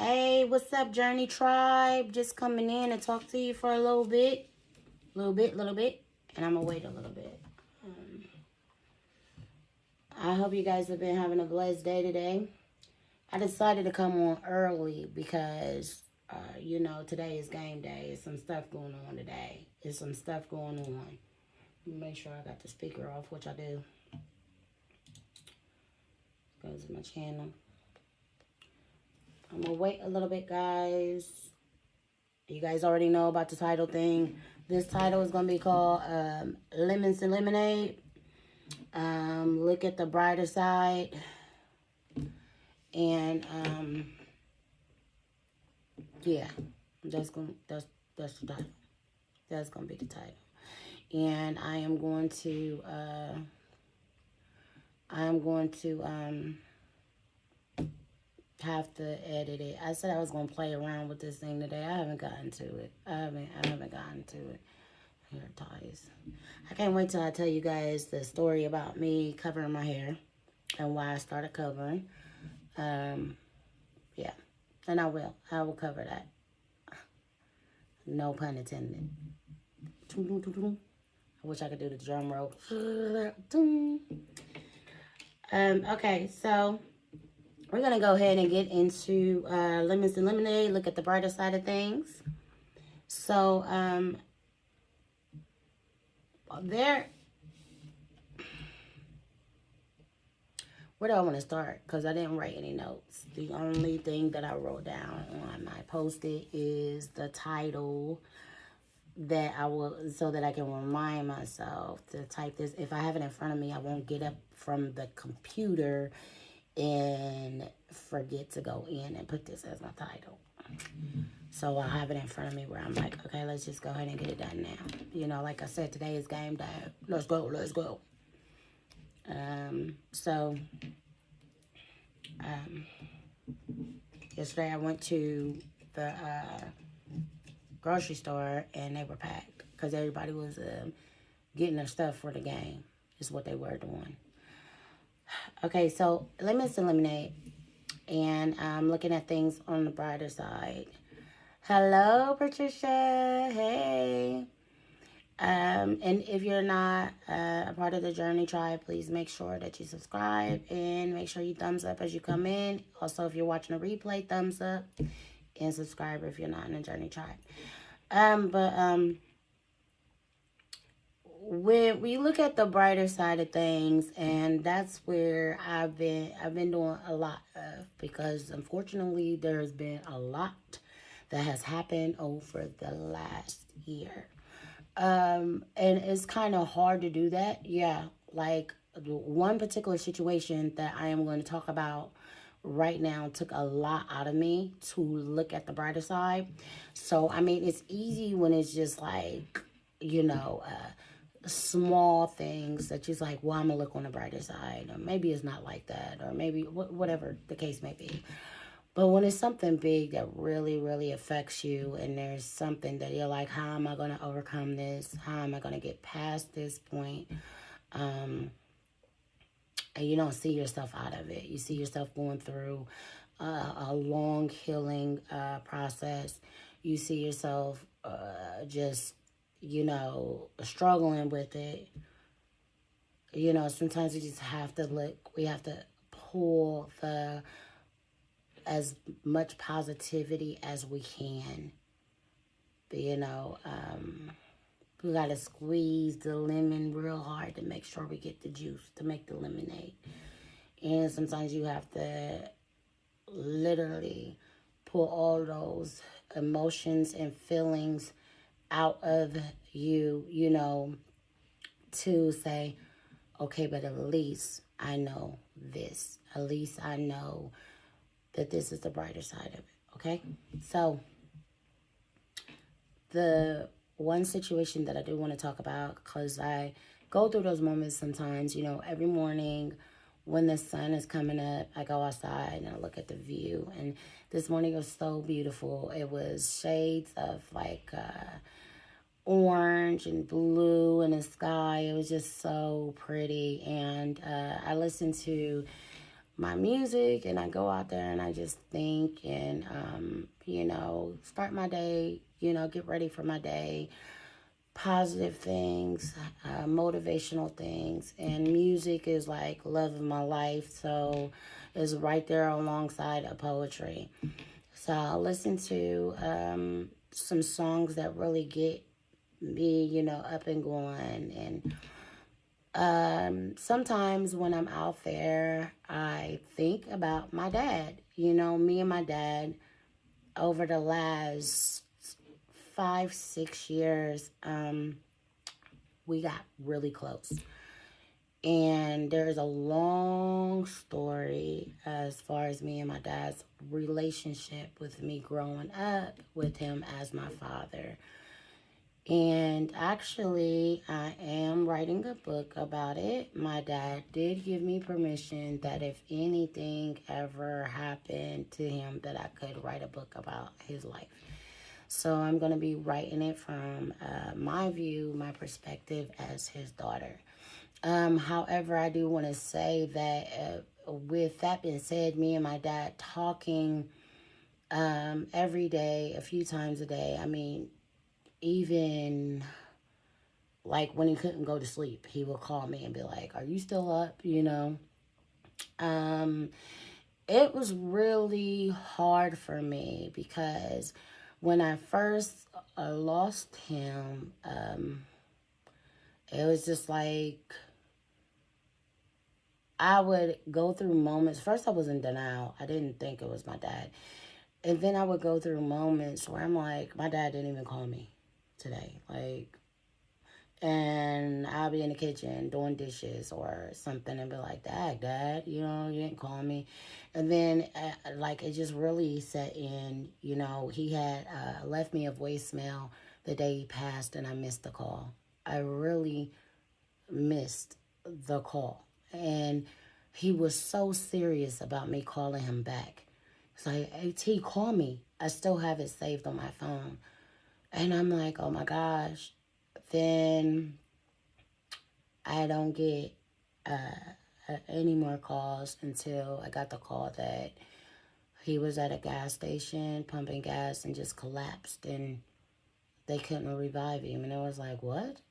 Hey, what's up, Journey Tribe? Just coming in and talk to you for a little bit. Little bit. And I'm going to wait a little bit. I hope you guys have been having a blessed day today. I decided to come on early because, today is game day. There's some stuff going on today. There's some stuff going on. Make sure I got the speaker off, which I do. Goes to my channel. I'm going to wait a little bit, guys. You guys already know about the title thing. This title is going to be called Lemons and Lemonade. Look at the brighter side. And, yeah, that's the title. That's going to be the title. And I am going to have to edit it. I said I was gonna play around with this thing today. I haven't gotten to it. I haven't gotten to it. Hair ties. I can't wait till I tell you guys the story about me covering my hair and why I started covering. Yeah, and I will cover that. No pun intended. I wish I could do the drum roll. Okay, so we're going to go ahead and get into Lemons and Lemonade, look at the brighter side of things. So, where do I want to start? Because I didn't write any notes. The only thing that I wrote down on my Post-it is the title that so that I can remind myself to type this. If I have it in front of me, I won't get up from the computer and forget to go in and put this as my title. So I'll have it in front of me where I'm like, okay, let's just go ahead and get it done now. Like I said, today is game day. Let's go. Yesterday I went to the grocery store and they were packed because everybody was getting their stuff for the game is what they were doing. Okay, so Lemons and Lemonade, and I'm looking at things on the brighter side. Hello, Patricia. Hey. And if you're not a part of the Journey Tribe, please make sure that you subscribe and make sure you thumbs up as you come in. Also, if you're watching a replay, thumbs up and subscribe if you're not in the Journey Tribe. When we look at the brighter side of things, and that's where I've been doing a lot of, because unfortunately there's been a lot that has happened over the last year. And it's kind of hard to do that. Yeah, like one particular situation that I am going to talk about right now took a lot out of me to look at the brighter side. So, I mean, it's easy when it's just like, small things that you're like, well, I'm gonna look on the brighter side, or maybe it's not like that, or maybe whatever the case may be. But when it's something big that really, really affects you, and there's something that you're like, how am I going to overcome this? How am I going to get past this point? And you don't see yourself out of it. You see yourself going through a long healing process. You see yourself just, struggling with it. Sometimes we just have to look. We have to pull as much positivity as we can. We got to squeeze the lemon real hard to make sure we get the juice to make the lemonade. And sometimes you have to literally pull all those emotions and feelings out of you, to say, okay, but at least I know this. At least I know that this is the brighter side of it, okay? So, the one situation that I do want to talk about, because I go through those moments sometimes, every morning when the sun is coming up, I go outside and I look at the view. And this morning was so beautiful. It was shades of like orange and blue in the sky. It was just so pretty. And I listened to my music, and I go out there and I just think and, start my day, get ready for my day, positive things, motivational things. And music is like love of my life, so it's right there alongside of poetry. So I'll listen to some songs that really get me, up and going. And sometimes when I'm out there, I think about my dad. Me and my dad over the last 5-6 years, we got really close. And there's a long story as far as me and my dad's relationship with me growing up with him as my father. And actually, I am writing a book about it. My dad did give me permission that if anything ever happened to him, that I could write a book about his life. So I'm going to be writing it from my view, my perspective as his daughter. However, I do want to say that with that being said, me and my dad talking every day, a few times a day. I mean, even like when he couldn't go to sleep, he would call me and be like, "Are you still up?" It was really hard for me because when I first lost him, it was just like I would go through moments. First, I was in denial. I didn't think it was my dad. And then I would go through moments where I'm like, my dad didn't even call me today. And I'll be in the kitchen doing dishes or something and be like, Dad, you didn't call me. And then, it just really set in. He had left me a voicemail the day he passed, and I missed the call. I really missed the call. And he was so serious about me calling him back. It's like, hey, T, call me. I still have it saved on my phone. And I'm like, oh my gosh. Then I don't get any more calls until I got the call that he was at a gas station pumping gas and just collapsed and they couldn't revive him. And I was like, what?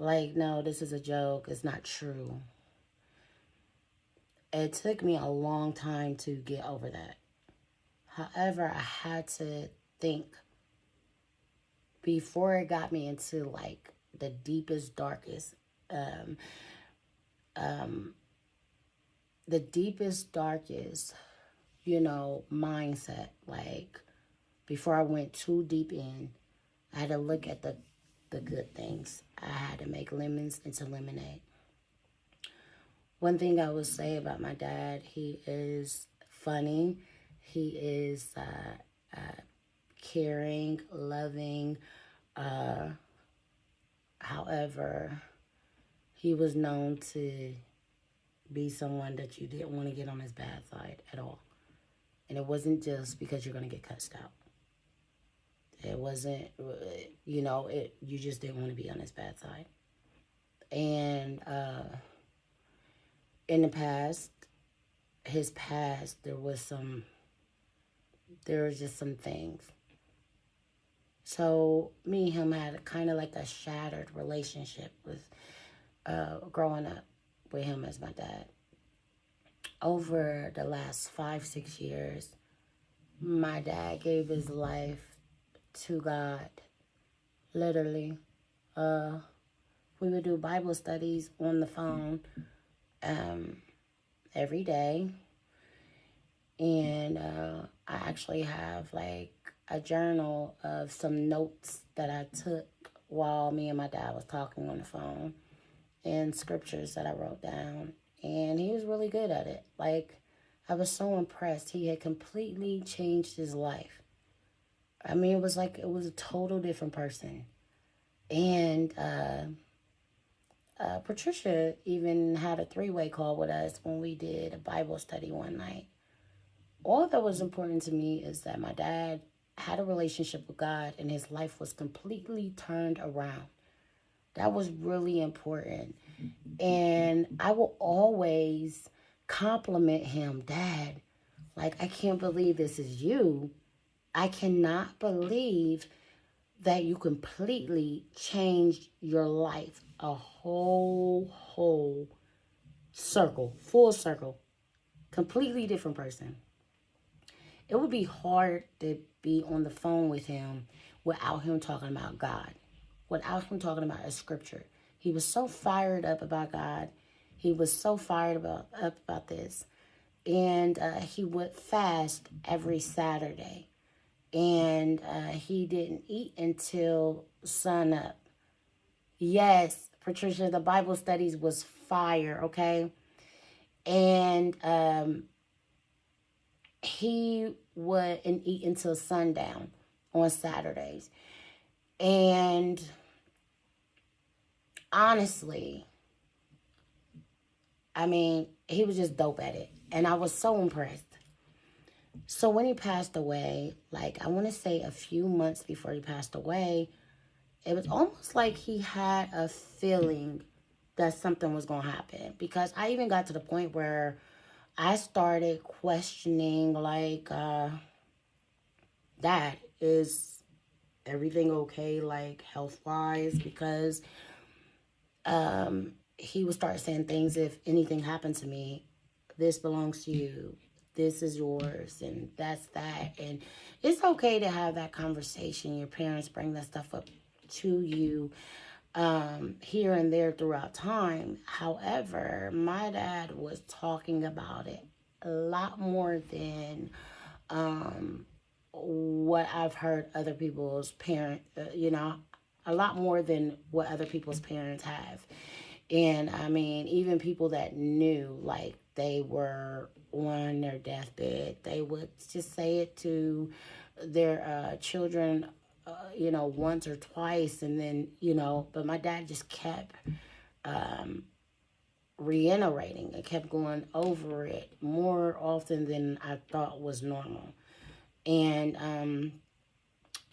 No, this is a joke. It's not true. It took me a long time to get over that. However, I had to think before it got me into the deepest, darkest, mindset. Before I went too deep in, I had to look at the good things. I had to make lemons into lemonade. One thing I would say about my dad, he is funny. He is caring, loving. However, he was known to be someone that you didn't want to get on his bad side at all. And it wasn't just because you're going to get cussed out. It wasn't, you just didn't want to be on his bad side. And in the past, his past, there was just some things. So me and him had kind of a shattered relationship with growing up with him as my dad. Over the last 5-6 years, my dad gave his life to God, literally. We would do Bible studies on the phone every day. And I actually have a journal of some notes that I took while me and my dad was talking on the phone and scriptures that I wrote down. And he was really good at it. I was so impressed. He had completely changed his life. I mean, it was a total different person. And Patricia even had a 3-way call with us when we did a Bible study one night. All that was important to me is that my dad had a relationship with God and his life was completely turned around. That was really important. And I will always compliment him, Dad, like, I can't believe this is you. I cannot believe that you completely changed your life. A whole circle, full circle, completely different person. It would be hard to be on the phone with him without him talking about God, without him talking about a scripture. He was so fired up about God. He was so fired up about this. And he would fast every Saturday. And he didn't eat until sun up. Yes, Patricia, the Bible studies was fire, okay? And he wouldn't eat until sundown on Saturdays. And honestly, I mean, he was just dope at it. And I was so impressed. So when he passed away, like, I want to say a few months before he passed away, it was almost like he had a feeling that something was going to happen. Because I even got to the point where I started questioning, like, Dad, is everything okay, like, health-wise? Because he would start saying things, if anything happened to me, this belongs to you. This is yours, and that's that. And it's okay to have that conversation. Your parents bring that stuff up to you here and there throughout time. However, my dad was talking about it a lot more than what I've heard other people's parents, a lot more than what other people's parents have. And I mean, even people that knew, like, they were on their deathbed, they would just say it to their children, once or twice. And then, but my dad just kept reiterating and kept going over it more often than I thought was normal. And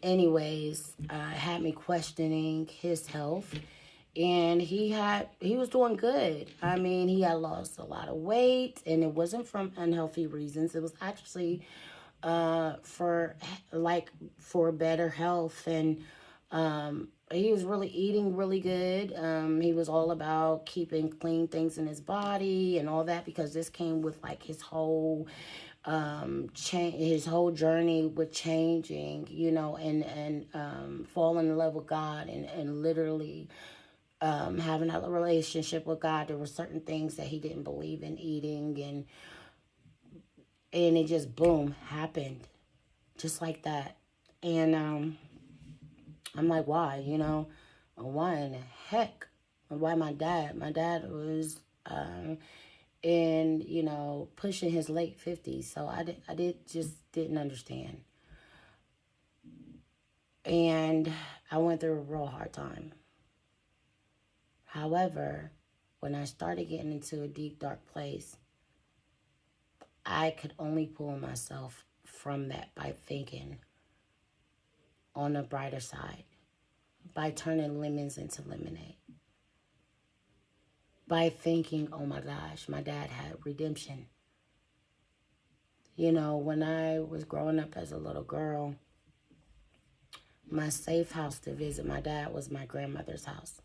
anyways, had me questioning his health. And he was doing good. I mean, he had lost a lot of weight, and it wasn't from unhealthy reasons. It was actually for better health. And he was really eating really good. He was all about keeping clean things in his body and all that, because this came with, like, his whole his whole journey with changing, and falling in love with God, and literally having a relationship with God. There were certain things that he didn't believe in eating, and it just, boom, happened just like that. And I'm like, why, why in the heck? Why my dad was in, pushing his late 50s. So I didn't understand. And I went through a real hard time. However, when I started getting into a deep, dark place, I could only pull myself from that by thinking on the brighter side, by turning lemons into lemonade, by thinking, oh my gosh, my dad had redemption. When I was growing up as a little girl, my safe house to visit my dad was my grandmother's house.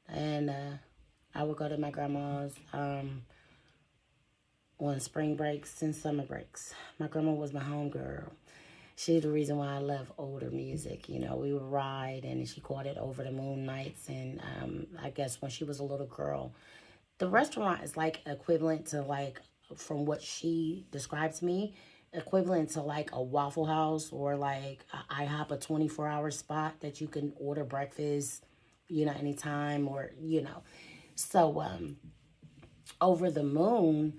And I would go to my grandma's on spring breaks and summer breaks. My grandma was my homegirl. She's the reason why I love older music. We would ride, and she called it Over the Moon Nights. And I guess when she was a little girl, the restaurant is like equivalent to, like, from what she described to me, equivalent to like a Waffle House or like a IHOP, a 24-hour spot that you can order breakfast, anytime, or, So Over the Moon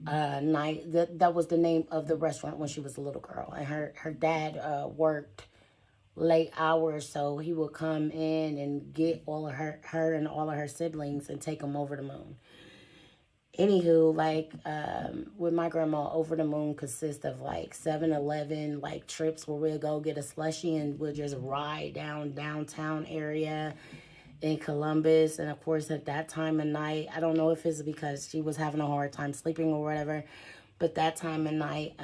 Night, that was the name of the restaurant when she was a little girl. And her dad worked late hours, so he would come in and get all of her and all of her siblings and take them over the moon. Anywho, like, with my grandma, Over the Moon consists of, like, 7-Eleven, like, trips where we'll go get a slushie and we'll just ride downtown area. in Columbus. And of course, at that time of night, I don't know if it's because she was having a hard time sleeping or whatever, but that time of night,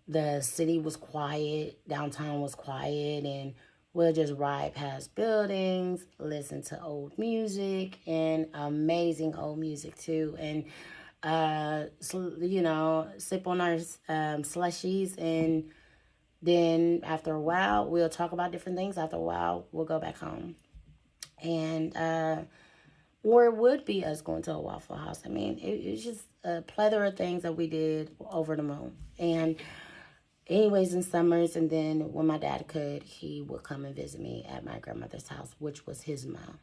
the city was quiet, downtown was quiet, and we'll just ride past buildings, listen to old music, and amazing old music too, and sip on our slushies, and then after a while, we'll talk about different things. After a while, we'll go back home. And, or it would be us going to a Waffle House. I mean, it's just a plethora of things that we did over the moon. And anyways, in summers, and then when my dad could, he would come and visit me at my grandmother's house, which was his mom,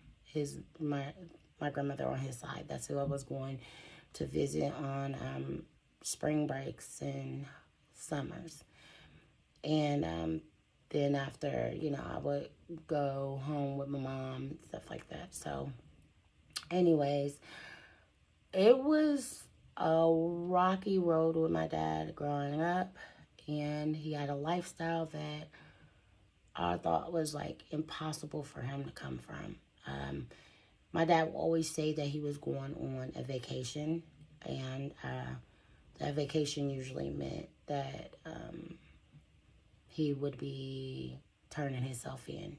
my grandmother on his side. That's who I was going to visit on spring breaks and summers. And then after, I would go home with my mom, stuff like that. So anyways, it was a rocky road with my dad growing up. And he had a lifestyle that I thought was like impossible for him to come from. My dad would always say that he was going on a vacation. And that vacation usually meant that he would be turning himself in.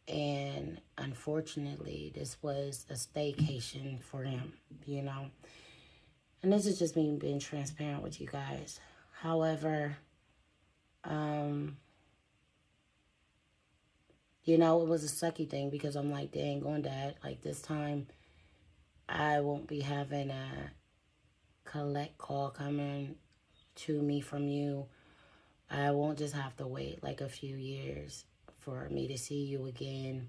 And unfortunately, this was a staycation for him, And this is just me being transparent with you guys. However, it was a sucky thing because I'm like, dang, on Dad, like this time I won't be having a collect call coming to me from you. I won't just have to wait like a few years for me to see you again.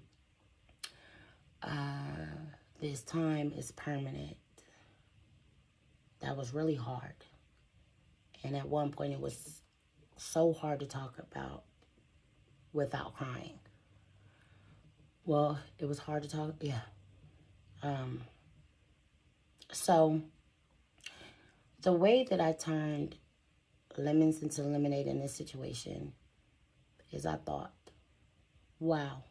This time is permanent. That was really hard. And at one point it was so hard to talk about without crying. Well, it was hard to talk, yeah. So the way that I turned lemons into lemonade in this situation is I thought, wow,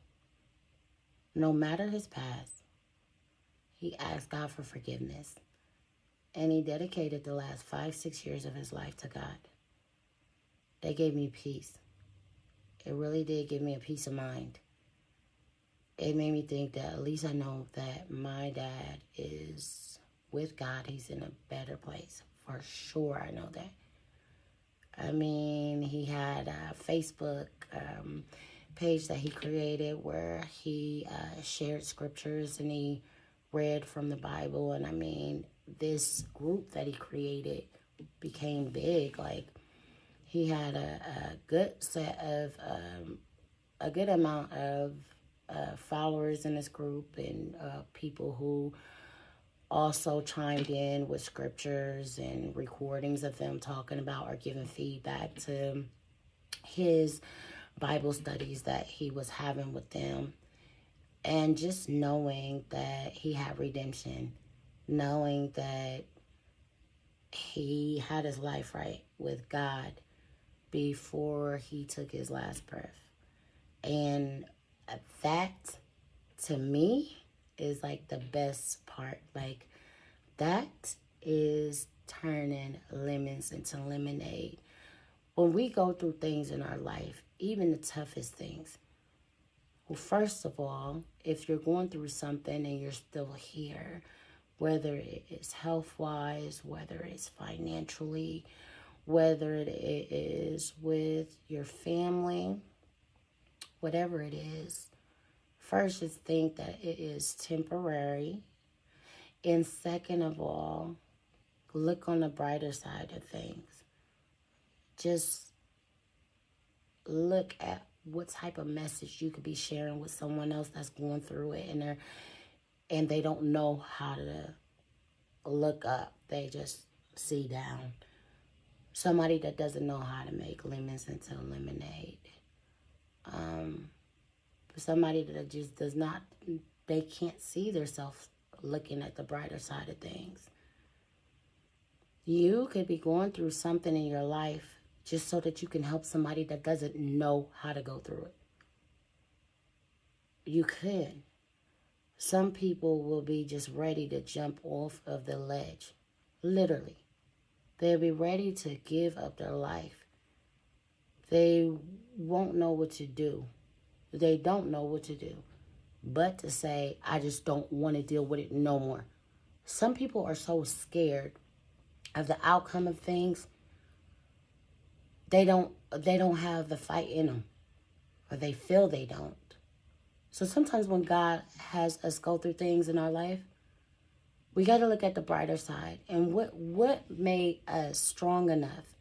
no matter his past, he asked God for forgiveness. And he dedicated the last 5-6 years of his life to God. That gave me peace. It really did give me a peace of mind. It made me think that at least I know that my dad is with God. He's in a better place. For sure, I know that. I mean, he had a Facebook page that he created where he shared scriptures and he read from the Bible. And I mean, this group that he created became big. Like, he had a good set of, a good amount of followers in this group, and people who also chimed in with scriptures and recordings of them talking about or giving feedback to his Bible studies that he was having with them. And just knowing that he had redemption, knowing that he had his life right with God before he took his last breath. And that, to me, is like the best part. Like, that is turning lemons into lemonade. When we go through things in our life, even the toughest things, well, first of all, if you're going through something and you're still here, whether it is health-wise, whether it's financially, whether it is with your family, whatever it is, first, just think that it is temporary. And second of all, look on the brighter side of things. Just look at what type of message you could be sharing with someone else that's going through it, and they don't know how to look up. They just see down. Somebody that doesn't know how to make lemons into lemonade. Somebody that just does not, they can't see themselves looking at the brighter side of things. You could be going through something in your life just so that you can help somebody that doesn't know how to go through it. You could. Some people will be just ready to jump off of the ledge. Literally. They'll be ready to give up their life. They won't know what to do. They don't know what to do. But to say, I just don't want to deal with it no more. Some people are so scared of the outcome of things, they don't have the fight in them, or they feel they don't. So sometimes when God has us go through things in our life, we got to look at the brighter side. And what made us strong enough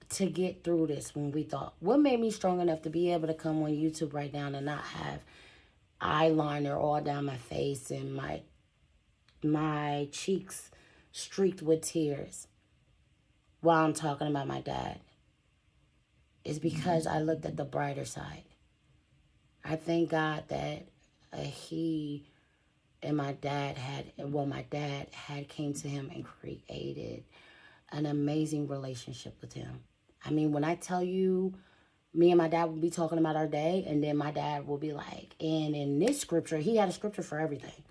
to get through this when we thought? What made me strong enough to be able to come on YouTube right now and not have eyeliner all down my face and my cheeks streaked with tears while I'm talking about my dad? Is because I looked at the brighter side. I thank God that he and my dad had came to him and created an amazing relationship with him. I mean, when I tell you, me and my dad would be talking about our day, and then my dad will be like, and in this scripture, he had a scripture for everything.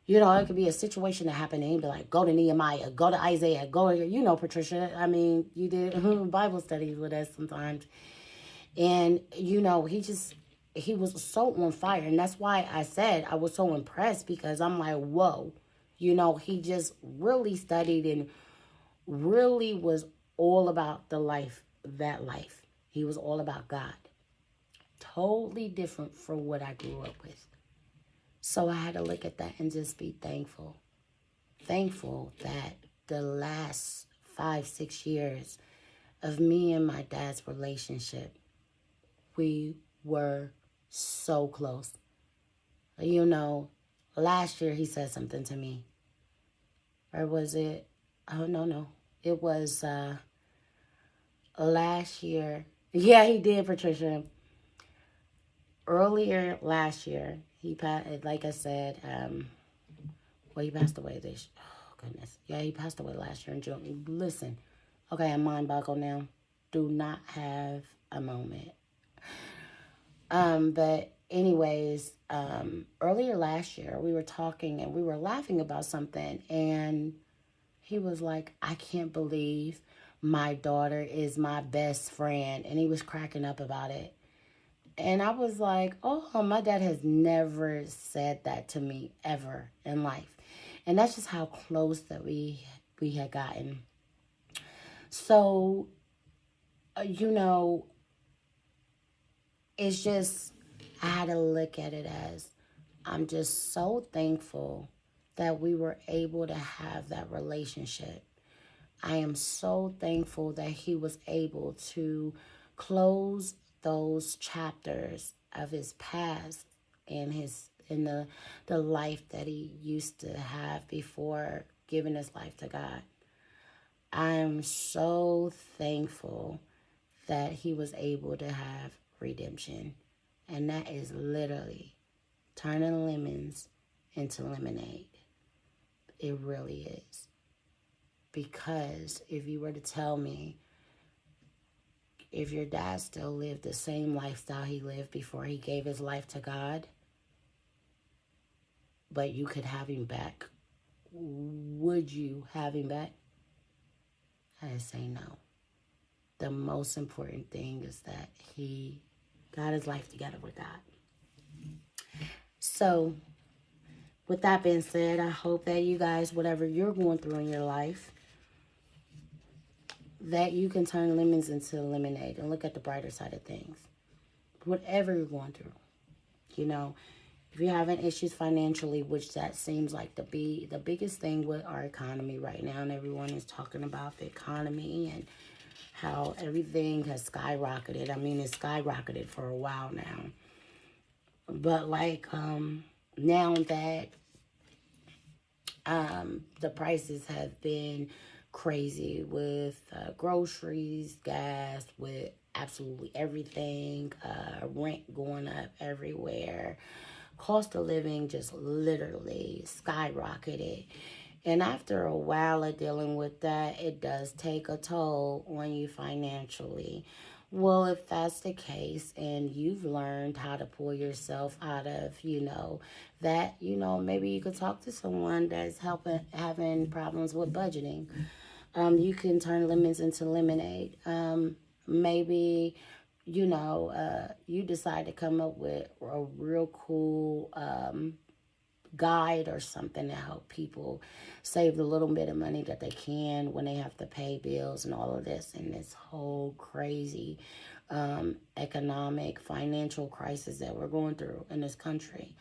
You know, it could be a situation that happened, and he'd be like, go to Nehemiah, go to Isaiah, go to, you know, Patricia. I mean, you did Bible studies with us sometimes. And, you know, he was so on fire. And that's why I said I was so impressed, because I'm like, whoa. You know, he just really studied and really was all about that life. He was all about God. Totally different from what I grew up with. So I had to look at that and just be thankful. Thankful that the last 5-6 years of me and my dad's relationship, we were so close. You know, last year he said something to me. Or was it? Oh, no. It was last year. Yeah, he did, Patricia. Earlier last year, he passed, like I said, he passed away this, oh goodness. Yeah, he passed away last year in June. Listen, okay, I'm mind boggled now. Do not have a moment. But anyways, earlier last year, we were talking and we were laughing about something, and he was like, I can't believe my daughter is my best friend. And he was cracking up about it. And I was like, oh, my dad has never said that to me ever in life. And that's just how close that we had gotten. So, you know, it's just, I had to look at it as, I'm just so thankful that we were able to have that relationship. I am so thankful that he was able to close those chapters of his past and the life that he used to have before giving his life to God. I'm so thankful that he was able to have redemption. And that is literally turning lemons into lemonade. It really is. Because if you were to tell me, if your dad still lived the same lifestyle he lived before he gave his life to God, but you could have him back, would you have him back? I say no. The most important thing is that he got his life together with God. So, with that being said, I hope that you guys, whatever you're going through in your life, that you can turn lemons into lemonade and look at the brighter side of things. Whatever you're going through. You know, if you're having issues financially, which that seems like to be the biggest thing with our economy right now, and everyone is talking about the economy and how everything has skyrocketed. I mean, it's skyrocketed for a while now. But like, now that the prices have been crazy with groceries, gas, with absolutely everything, rent going up everywhere, cost of living just literally skyrocketed. And after a while of dealing with that, it does take a toll on you financially. Well, if that's the case and you've learned how to pull yourself out of, that, maybe you could talk to someone that's having problems with budgeting. You can turn lemons into lemonade. Maybe, you decide to come up with a real cool guide or something to help people save the little bit of money that they can when they have to pay bills and all of this and this whole crazy economic financial crisis that we're going through in this country.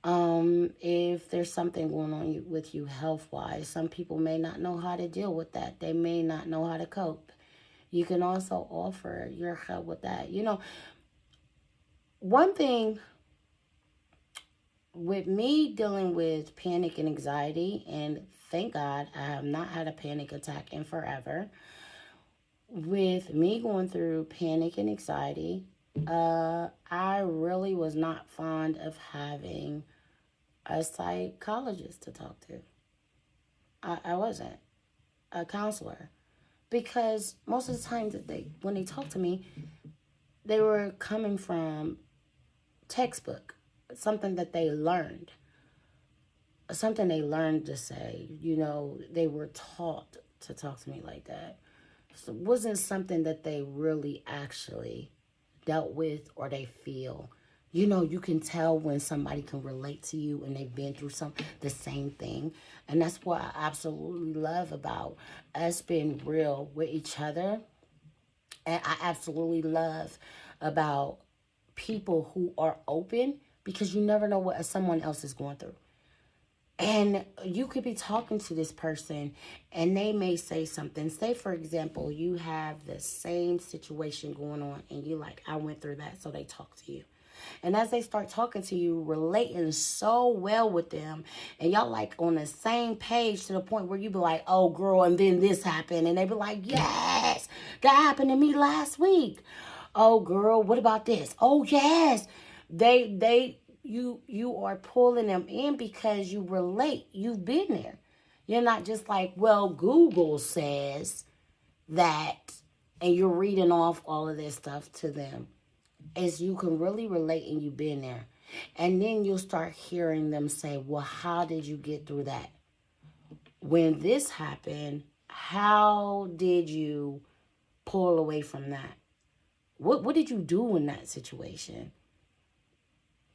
If there's something going on with you health wise, some people may not know how to deal with that. They may not know how to cope. You can also offer your help with that. One thing with me dealing with panic and anxiety, and thank God I have not had a panic attack in forever. With me going through panic and anxiety, I really was not fond of having a psychologist to talk to. I wasn't a counselor, because most of the time when they talk to me, they were coming from textbook, something that they learned, something they learned to say. They were taught to talk to me like that. So it wasn't something that they really actually dealt with or they feel. You can tell when somebody can relate to you and they've been through the same thing. And that's what I absolutely love about us being real with each other. And I absolutely love about people who are open, because you never know what someone else is going through. And you could be talking to this person and they may say something. Say, for example, you have the same situation going on and you like, I went through that. So they talk to you. And as they start talking to you, relating so well with them, and y'all like on the same page to the point where you be like, oh girl, and then this happened. And they be like, yes, that happened to me last week. Oh girl, what about this? Oh yes. You are pulling them in because you relate. You've been there. You're not just like, well, Google says that, and you're reading off all of this stuff to them. As you can really relate and you've been there. And then you'll start hearing them say, well, how did you get through that? When this happened, how did you pull away from that? What did you do in that situation?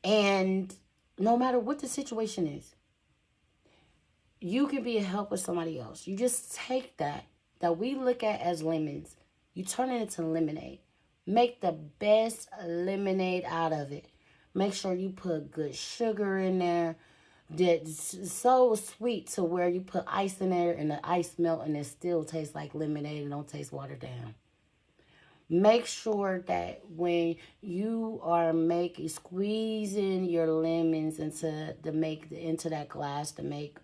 And no matter what the situation is, you can be a help with somebody else. You just take that we look at as lemons, you turn it into lemonade. Make the best lemonade out of it. Make sure you put good sugar in there. That's so sweet to where you put ice in there and the ice melt and it still tastes like lemonade and don't taste watered down. Make sure that when you are squeezing your lemons into that glass to make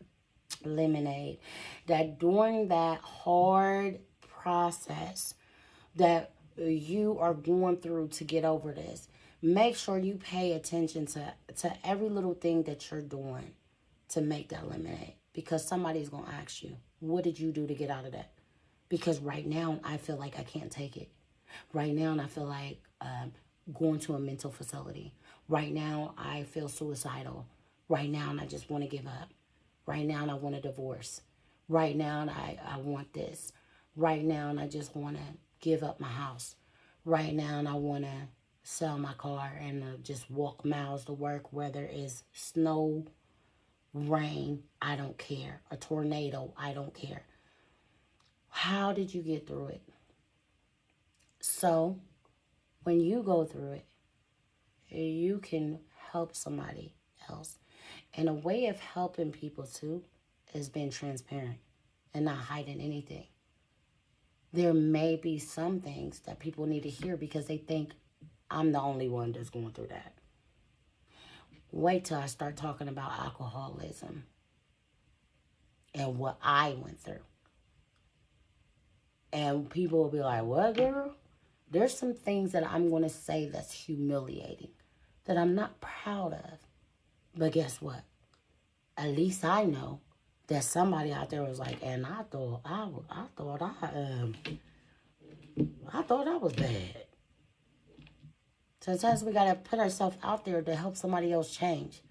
lemonade, that during that hard process that you are going through to get over this, make sure you pay attention to every little thing that you're doing to make that lemonade, because somebody's going to ask you, what did you do to get out of that? Because right now I feel like I can't take it. Right now I feel like going to a mental facility. Right now I feel suicidal. Right now I just want to give up. Right now I want a divorce. Right now I want this. Right now I just want to give up my house. Right now I want to sell my car and just walk miles to work, whether it's snow, rain, I don't care. A tornado, I don't care. How did you get through it? So when you go through it, you can help somebody else. And a way of helping people too is being transparent and not hiding anything. There may be some things that people need to hear because they think I'm the only one that's going through that. Wait till I start talking about alcoholism and what I went through. And people will be like, what, girl? There's some things that I'm going to say that's humiliating, that I'm not proud of. But guess what? At least I know that somebody out there was like, and I thought I was bad. Sometimes we got to put ourselves out there to help somebody else change,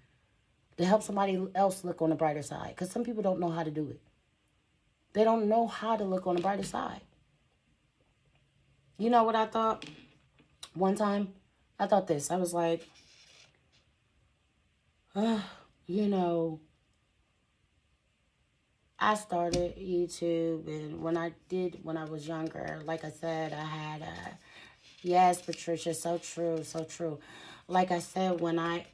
to help somebody else look on the brighter side. Because some people don't know how to do it. They don't know how to look on the brighter side. You know what I thought? One time, I thought this. I was like, you know, I started YouTube, and when I was younger, like I said, I had yes, Patricia, so true, so true. Like I said, when I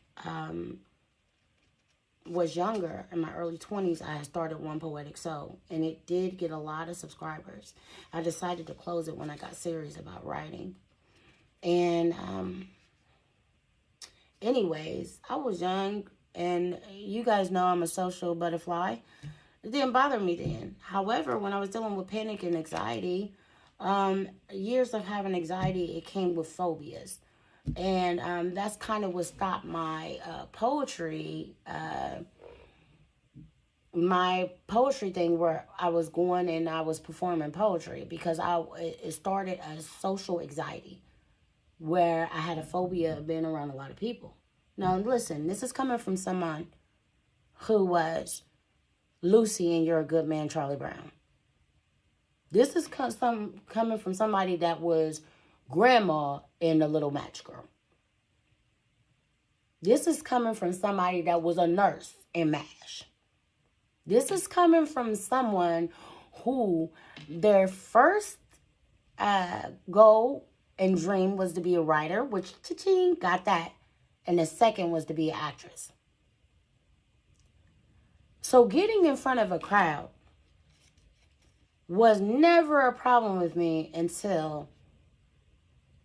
was younger, in my early 20s, I had started One Poetic Soul, and it did get a lot of subscribers. I decided to close it when I got serious about writing. And anyways, I was young, and you guys know I'm a social butterfly. It didn't bother me then. However, when I was dealing with panic and anxiety, years of having anxiety, it came with phobias. And that's kind of what stopped my poetry thing, where I was going and I was performing poetry, because it started as social anxiety, where I had a phobia of being around a lot of people. Now, listen, this is coming from someone who was Lucy and You're a Good Man, Charlie Brown. This is coming from somebody that was Grandma in The Little Match Girl. This is coming from somebody that was a nurse in MASH. This is coming from someone who their first goal and dream was to be a writer, which cha-ching, got that. And the second was to be an actress. So getting in front of a crowd was never a problem with me until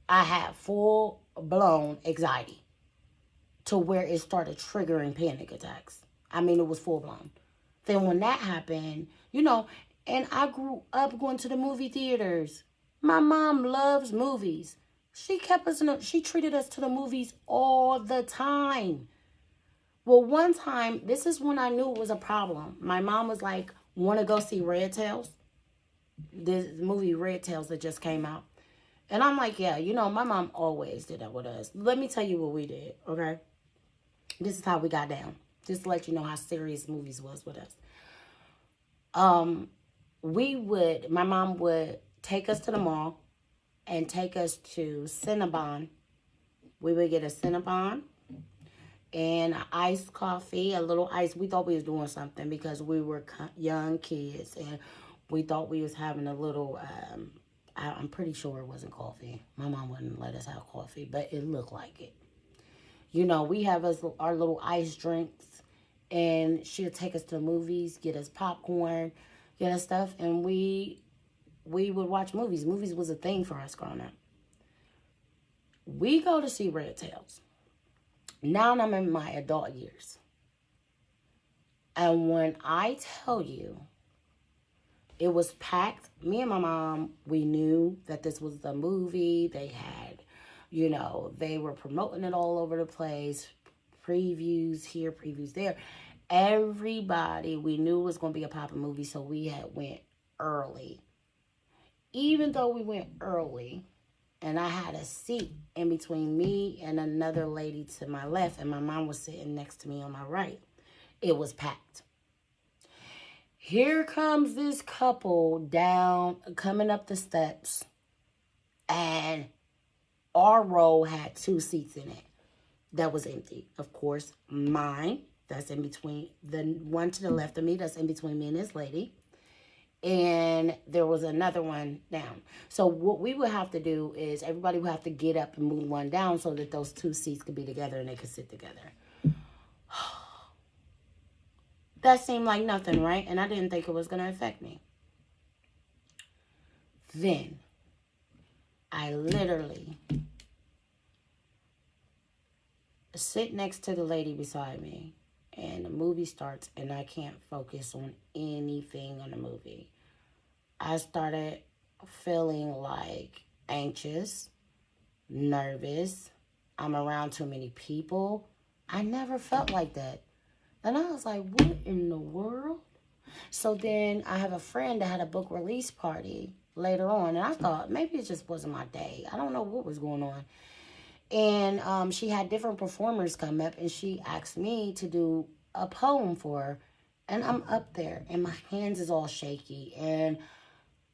I had full-blown anxiety to where it started triggering panic attacks. I mean, it was full-blown. Then when that happened, you know, and I grew up going to the movie theaters. My mom loves movies. She treated us to the movies all the time. Well, one time, this is when I knew it was a problem. My mom was like, want to go see Red Tails? This movie Red Tails that just came out. And I'm like, yeah, you know, my mom always did that with us. Let me tell you what we did, okay? This is how we got down. Just to let you know how serious movies was with us. My mom would take us to the mall and take us to Cinnabon. We would get a Cinnabon and an iced coffee, a little ice. We thought we was doing something because we were young kids, and we thought we was having a little, I'm pretty sure it wasn't coffee. My mom wouldn't let us have coffee, but it looked like it. You know, we have our little ice drinks, and she'll take us to the movies, get us popcorn, get us stuff, and we would watch movies. Movies was a thing for us growing up. We go to see Red Tails. Now I'm in my adult years. And when I tell you, it was packed. Me and my mom, we knew that this was the movie. They had, you know, they were promoting it all over the place. Previews here, previews there. Everybody, we knew it was going to be a poppin' movie, so we had went early. Even though we went early, and I had a seat in between me and another lady to my left, and my mom was sitting next to me on my right, it was packed. Here comes this couple coming up the steps, and our row had 2 seats in it that was empty. Of course, mine, that's in between, the one to the left of me, that's in between me and this lady. And there was another one down. So what we would have to do is everybody would have to get up and move one down so that those 2 seats could be together and they could sit together. That seemed like nothing, right? And I didn't think it was going to affect me. Then I literally sit next to the lady beside me, and the movie starts, and I can't focus on anything on the movie. I started feeling like anxious, nervous. I'm around too many people. I never felt like that. And I was like, what in the world? So then I have a friend that had a book release party later on, and I thought maybe it just wasn't my day. I don't know what was going on. And she had different performers come up, and she asked me to do a poem for her. And I'm up there, and my hands is all shaky, and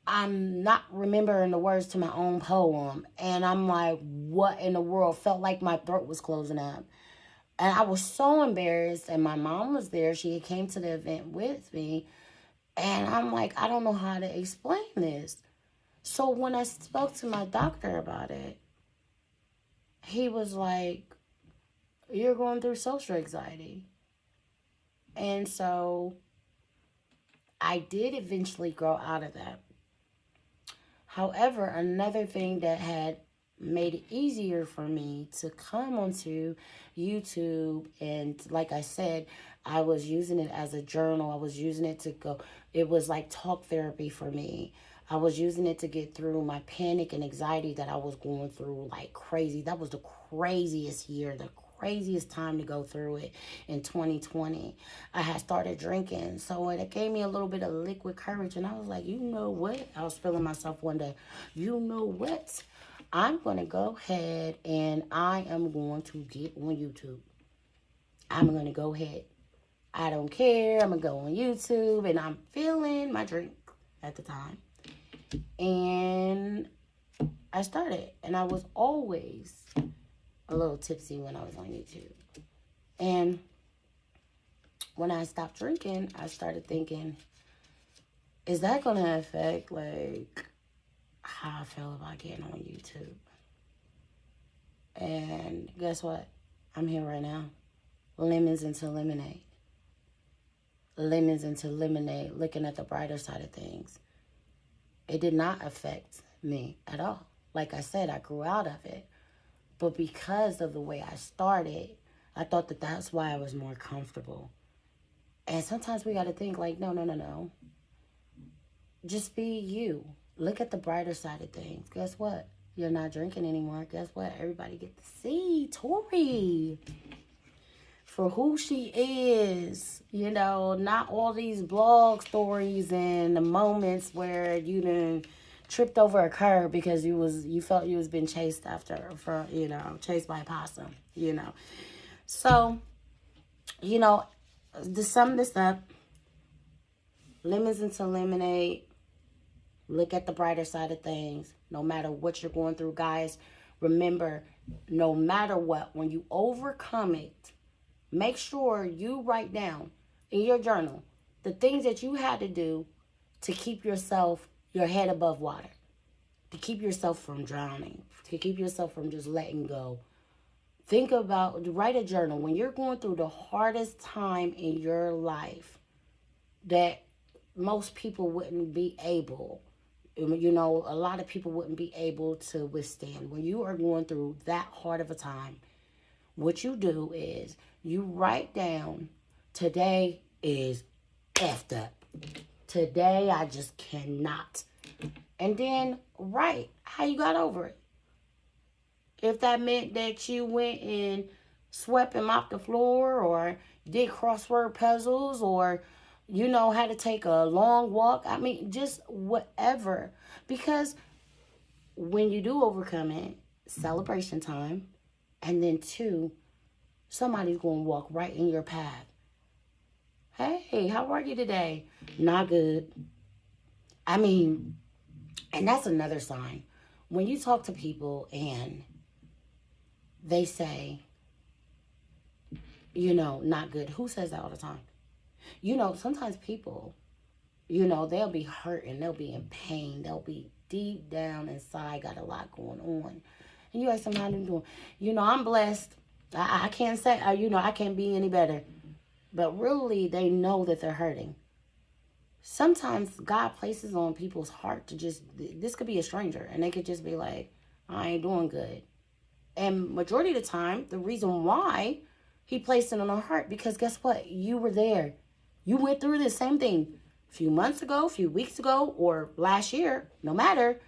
I'm not remembering the words to my own poem. And I'm like, what in the world? Felt like my throat was closing up. And I was so embarrassed. And my mom was there. She came to the event with me. And I'm like, I don't know how to explain this. So when I spoke to my doctor about it, he was like, you're going through social anxiety. And so I did eventually grow out of that. However, another thing that had made it easier for me to come onto YouTube, and like I said, I was using it as a journal. I was using it to go, it was like talk therapy for me. I was using it to get through my panic and anxiety that I was going through like crazy. That was the craziest year, the craziest time to go through it in 2020. I had started drinking, so it gave me a little bit of liquid courage, and I was like, you know what? I was feeling myself one day. You know what? I'm going to go ahead and I am going to get on YouTube. I'm going to go ahead. I don't care. I'm going to go on YouTube, and I'm feeling my drink at the time. And I started, and I was always a little tipsy when I was on YouTube. And when I stopped drinking, I started thinking, is that going to affect like how I feel about getting on YouTube? And guess what? I'm here right now. Lemons into lemonade. Lemons into lemonade, looking at the brighter side of things. It did not affect me at all. Like I said, I grew out of it. But because of the way I started, I thought that that's why I was more comfortable. And sometimes we got to think like, no. Just be you. Look at the brighter side of things. Guess what? You're not drinking anymore. Guess what? Everybody get to see Tori for who she is. You know, not all these blog stories and the moments where you done tripped over a curb because you felt you was being chased after for, chased by a possum, So, to sum this up, lemons into lemonade. Look at the brighter side of things. No matter what you're going through, guys, remember, no matter what, when you overcome it, make sure you write down in your journal the things that you had to do to keep your head above water, to keep yourself from drowning, to keep yourself from just letting go. Write a journal when you're going through the hardest time in your life that most people wouldn't be able, a lot of people wouldn't be able to withstand. When you are going through that hard of a time, what you do is you write down, today is effed up. Today I just cannot. And then write how you got over it. If that meant that you went and swept and mopped the floor, or did crossword puzzles, or how to take a long walk. I mean, just whatever. Because when you do overcome it, celebration time. And then 2, somebody's going to walk right in your path. Hey, how are you today? Not good. I mean, and that's another sign. When you talk to people and they say, not good. Who says that all the time? Sometimes people, they'll be hurting. They'll be in pain. They'll be deep down inside, got a lot going on. And you ask them how they're doing. I'm blessed. I can't say, I can't be any better. But really, they know that they're hurting. Sometimes God places on people's heart to this could be a stranger, and they could just be like, I ain't doing good. And majority of the time, the reason why he placed it on our heart, because guess what? You were there. You went through the same thing a few months ago, a few weeks ago, or last year. No matter,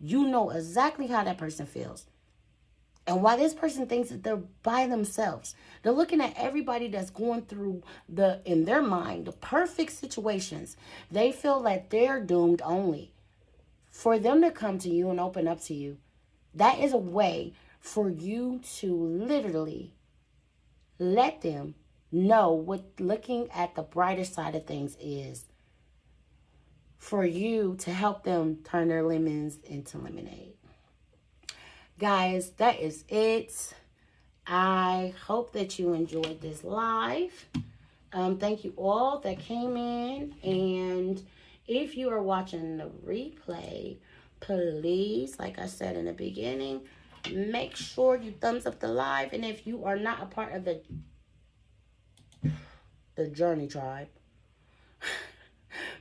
you know exactly how that person feels. And why this person thinks that they're by themselves. They're looking at everybody that's going through in their mind, the perfect situations. They feel like they're doomed only. For them to come to you and open up to you, that is a way for you to literally let them know what looking at the brighter side of things is, for you to help them turn their lemons into lemonade. Guys, that is it. I hope that you enjoyed this live. Thank you all that came in. And if you are watching the replay, please, like I said in the beginning, make sure you thumbs up the live. And if you are not a part of the Journey Tribe,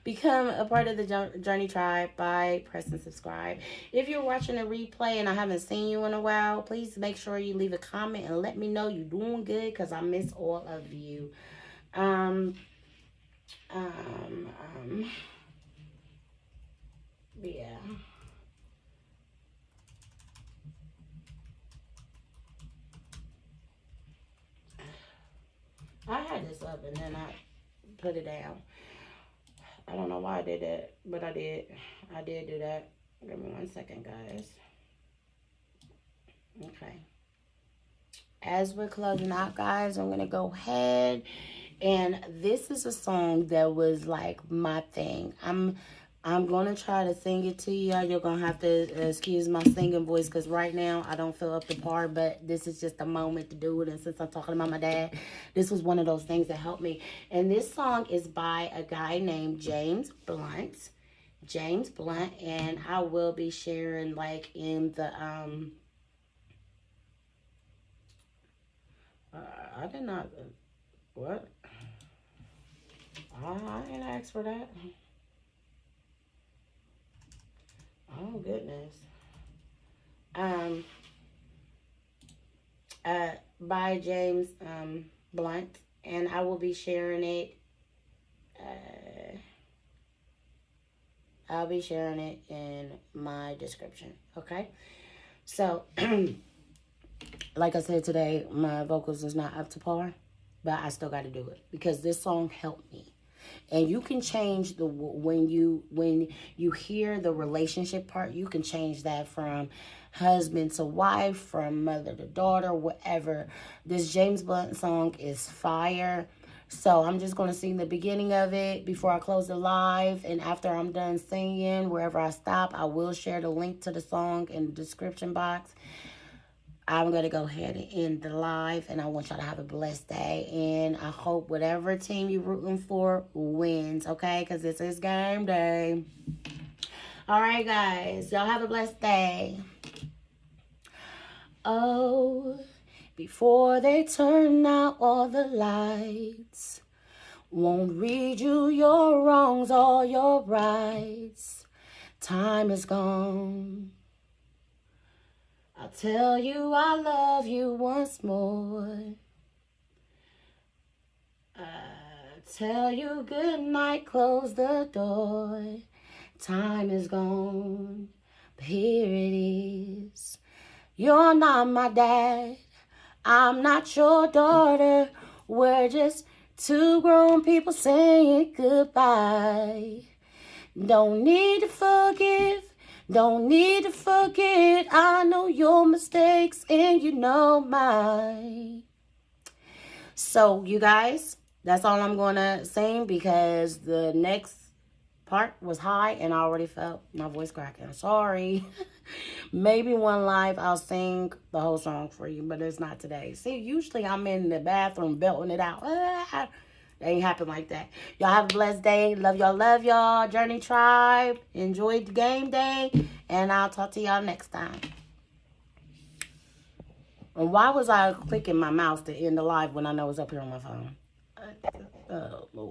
become a part of the Journey Tribe by pressing subscribe. If you're watching a replay and I haven't seen you in a while, please make sure you leave a comment and let me know you're doing good, because I miss all of you. Yeah. I had this up and then I put it down. I don't know why I did that, but I did. I did do that. Give me 1 second, guys. Okay. As we're closing out, guys, I'm going to go ahead. And this is a song that was like my thing. I'm going to try to sing it to you. You're going to have to excuse my singing voice, because right now I don't feel up to par, but this is just a moment to do it. And since I'm talking about my dad, this was one of those things that helped me. And this song is by a guy named James Blunt. James Blunt. And I will be sharing like in the... I did not... What? I didn't ask for that. Oh, goodness. By James Blunt. And I will be sharing it. I'll be sharing it in my description. Okay? So, like I said today, my vocals is not up to par, but I still got to do it because this song helped me. And you can change the when you hear the relationship part, you can change that from husband to wife, from mother to daughter, whatever. This James Blunt song is fire. So I'm just going to sing the beginning of it before I close the live. And after I'm done singing, wherever I stop, I will share the link to the song in the description box. I'm going to go ahead and end the live, and I want y'all to have a blessed day, and I hope whatever team you're rooting for wins, okay, because this is game day. All right, guys, y'all have a blessed day. Oh, before they turn out all the lights, won't read you your wrongs or your rights. Time is gone. I'll tell you I love you once more. Tell you good night, close the door. Time is gone, but here it is. You're not my dad, I'm not your daughter. We're just two grown people saying goodbye. Don't need to forgive, don't need to forget. I know your mistakes and you know mine. So, you guys, that's all I'm going to sing because the next part was high and I already felt my voice cracking. Sorry. Maybe one live I'll sing the whole song for you, but it's not today. See, usually I'm in the bathroom belting it out. It ain't happen like that. Y'all have a blessed day. Love y'all. Journey Tribe. Enjoy the game day. And I'll talk to y'all next time. And why was I clicking my mouse to end the live when I know it's up here on my phone? Oh, Lord.